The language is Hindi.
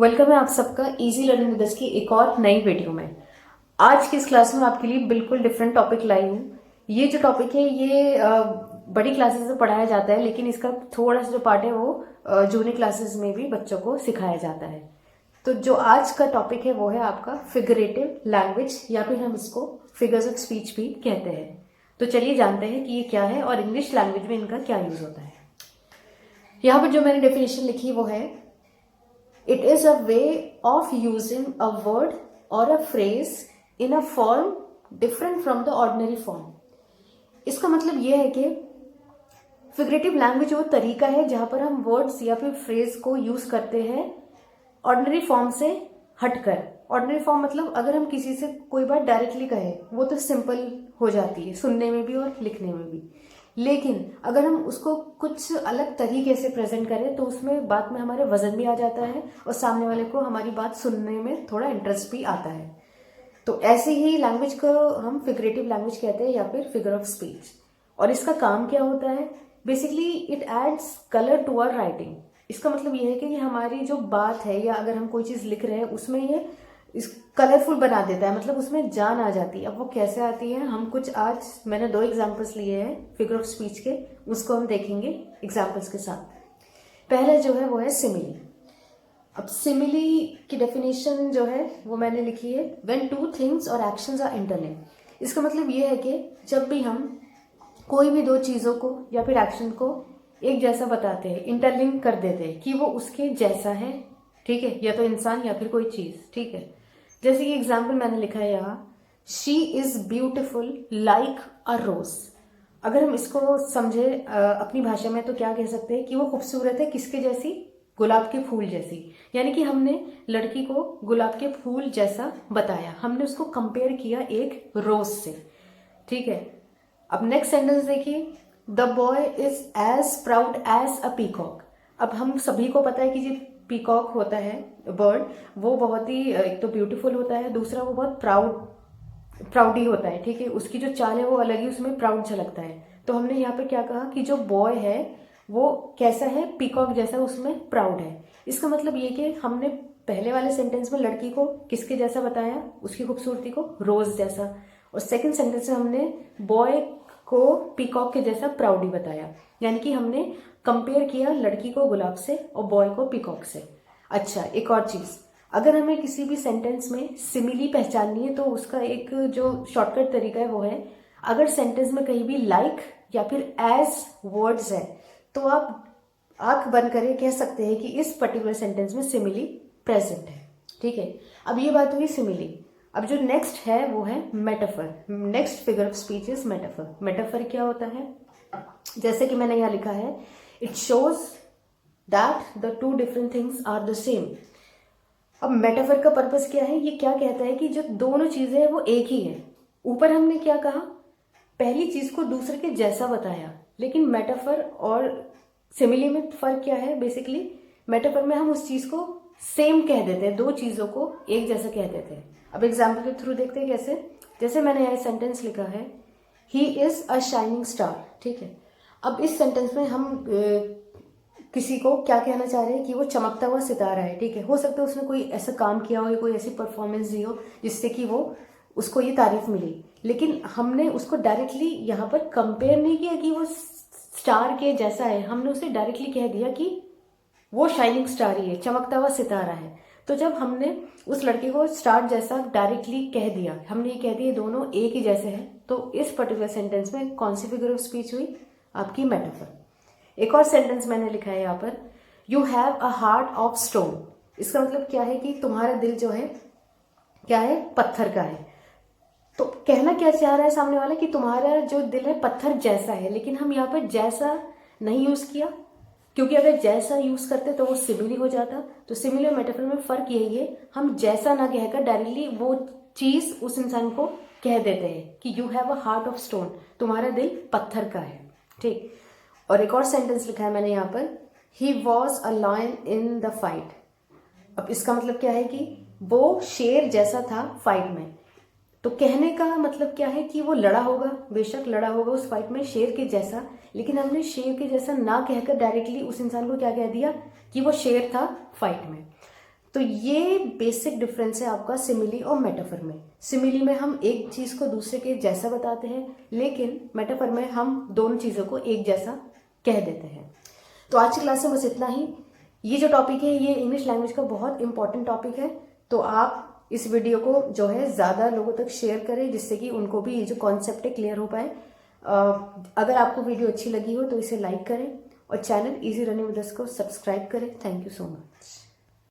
वेलकम है आप सबका इजी लर्निंग विद अस की एक और नई वीडियो में। आज की इस क्लास में आपके लिए बिल्कुल डिफरेंट टॉपिक लाई हूँ। ये जो टॉपिक है ये बड़ी क्लासेस में पढ़ाया जाता है, लेकिन इसका थोड़ा सा जो पार्ट है वो जूनियर क्लासेस में भी बच्चों को सिखाया जाता है। तो जो आज का टॉपिक है वो है आपका फिगरेटिव लैंग्वेज, या फिर हम इसको फिगर्स ऑफ स्पीच भी कहते हैं। तो चलिए जानते हैं कि ये क्या है और इंग्लिश लैंग्वेज में इनका क्या यूज होता है। यहाँ पर जो मैंने डेफिनेशन लिखी वो है, it is a way of using a word or a phrase in a form different from the ordinary form। इसका मतलब यह है कि फिगरेटिव लैंग्वेज वो तरीका है जहां पर हम वर्ड्स या फिर फ्रेज को यूज करते हैं ऑर्डिनरी फॉर्म से हटकर। ऑर्डिनरी फॉर्म मतलब अगर हम किसी से कोई बात डायरेक्टली कहें वो तो सिंपल हो जाती है सुनने में भी और लिखने में भी, लेकिन अगर हम उसको कुछ अलग तरीके से प्रेजेंट करें तो उसमें बात में हमारे वजन भी आ जाता है और सामने वाले को हमारी बात सुनने में थोड़ा इंटरेस्ट भी आता है। तो ऐसे ही लैंग्वेज को हम फिगरेटिव लैंग्वेज कहते हैं या फिर फिगर ऑफ स्पीच। और इसका काम क्या होता है? Basically it adds colour to our writing. इसका मतलब ये है कि हमारी जो बात है या अगर हम कोई चीज लिख रहे हैं उसमें ये इस कलरफुल बना देता है, मतलब उसमें जान आ जाती है। अब वो कैसे आती है, हम कुछ आज मैंने 2 एग्जांपल्स लिए हैं फिगर ऑफ स्पीच के, उसको हम देखेंगे एग्जांपल्स के साथ। पहले जो है वो है सिमिली। अब सिमिली की डेफिनेशन जो है वो मैंने लिखी है, व्हेन 2 थिंग्स और एक्शंस आर इंटरलिंक्ड। इसका मतलब ये है कि जब भी हम कोई भी 2 चीजों को या फिर एक्शन को एक जैसा बताते हैं, इंटरलिंक कर देते हैं कि वो उसके जैसा है, ठीक है, या तो इंसान या फिर कोई चीज, ठीक है। जैसे कि एग्जाम्पल मैंने लिखा है यहाँ, she is beautiful like a rose. अगर हम इसको समझे अपनी भाषा में तो क्या कह सकते हैं कि वो खूबसूरत है किसके जैसी? गुलाब के फूल जैसी। यानी कि हमने लड़की को गुलाब के फूल जैसा बताया, हमने उसको कंपेयर किया एक रोज से, ठीक है। अब नेक्स्ट सेंटेंस देखिए, the boy is as proud as a peacock. अब हम सभी को पता है कि जो पीकॉक होता है बर्ड, वो बहुत ही एक तो ब्यूटीफुल होता है, दूसरा वो बहुत प्राउडी होता है, ठीक है। उसकी जो चाल है वो अलग ही उसमें प्राउड झलकता है। तो हमने यहाँ पे क्या कहा कि जो बॉय है वो कैसा है? पीकॉक जैसा, उसमें प्राउड है। इसका मतलब ये कि हमने पहले वाले सेंटेंस में लड़की को किसके जैसा बताया? उसकी खूबसूरती को रोज जैसा, और सेकंड सेंटेंस में हमने बॉय को पीकॉक के जैसा प्राउडी बताया। यानी कि हमने कंपेयर किया लड़की को गुलाब से और बॉय को पीकॉक से। अच्छा, एक और चीज, अगर हमें किसी भी सेंटेंस में सिमिली पहचाननी है तो उसका एक जो शॉर्टकट तरीका है वो है, अगर सेंटेंस में कहीं भी लाइक या फिर एज वर्ड्स है तो आप आंख बंद करके कह सकते हैं कि इस पर्टिकुलर सेंटेंस में सिमिली प्रेजेंट है, ठीक है। अब ये बात हुई सिमिली। अब जो नेक्स्ट है वो है metaphor. Next figure of speech is metaphor. Metaphor क्या होता है? जैसे कि मैंने यहाँ लिखा है, it shows that the 2 different things are the same. अब मेटाफर का पर्पस क्या है? ये क्या कहता है कि जो दोनों चीजें हैं वो एक ही है। ऊपर हमने क्या कहा? पहली चीज को दूसरे के जैसा बताया, लेकिन मेटाफर और सिमिली में फर्क क्या है? बेसिकली मेटाफर में हम उस चीज को सेम कह देते हैं, 2 चीजों को एक जैसा कह देते हैं। अब एग्जाम्पल के थ्रू देखते हैं कैसे। जैसे मैंने यहाँ सेंटेंस लिखा है, he is a shining star, ठीक है। अब इस सेंटेंस में हम किसी को क्या कहना चाह रहे हैं कि वो चमकता हुआ सितारा है, ठीक है। हो सकता है उसने कोई ऐसा काम किया हो, कोई ऐसी परफॉर्मेंस दी हो जिससे कि वो उसको ये तारीफ मिली, लेकिन हमने उसको डायरेक्टली यहाँ पर कंपेयर नहीं किया कि वो स्टार के जैसा है, हमने उसे डायरेक्टली कह दिया कि वो शाइनिंग स्टार ही है, चमकता हुआ सितारा है। तो जब हमने उस लड़के को स्टार जैसा डायरेक्टली कह दिया, हमने ये कह दिया दोनों एक ही जैसे हैं, तो इस पर्टिकुलर सेंटेंस में कौन सी फिगर ऑफ स्पीच हुई? आपकी मेटाफर। एक और सेंटेंस मैंने लिखा है यहाँ पर, you have a heart of stone. इसका मतलब क्या है कि तुम्हारा दिल जो है क्या है? पत्थर का है। तो कहना क्या चाह रहा है सामने वाला कि तुम्हारा जो दिल है पत्थर जैसा है, लेकिन हम यहाँ पर जैसा नहीं यूज किया, क्योंकि अगर जैसा यूज करते तो वो सिमिली हो जाता। तो सिमिली और मेटाफर में फर्क यही है, हम जैसा ना कहकर डायरेक्टली वो चीज उस इंसान को कह देते हैं कि you have a heart of stone, तुम्हारा दिल पत्थर का है, ठीक। और एक और सेंटेंस लिखा है मैंने यहाँ पर, he was a lion in the fight. अब इसका मतलब क्या है कि वो शेर जैसा था फाइट में। तो कहने का मतलब क्या है कि वो लड़ा होगा, बेशक लड़ा होगा उस फाइट में शेर के जैसा, लेकिन हमने शेर के जैसा ना कहकर डायरेक्टली उस इंसान को क्या कह दिया कि वो शेर था फाइट में। तो ये बेसिक डिफरेंस है आपका सिमिली और मेटाफर में। सिमिली में हम एक चीज को दूसरे के जैसा बताते हैं, लेकिन मेटाफर में हम दोनों चीजों को एक जैसा कह देते हैं। तो आज की क्लास में बस इतना ही। ये जो टॉपिक है ये इंग्लिश लैंग्वेज का बहुत इंपॉर्टेंट टॉपिक है, तो आप इस वीडियो को जो है ज़्यादा लोगों तक शेयर करें, जिससे कि उनको भी ये जो कॉन्सेप्ट है क्लियर हो पाए। अगर आपको वीडियो अच्छी लगी हो तो इसे लाइक करें और channel easy learning with us को सब्सक्राइब करें। Thank you so much.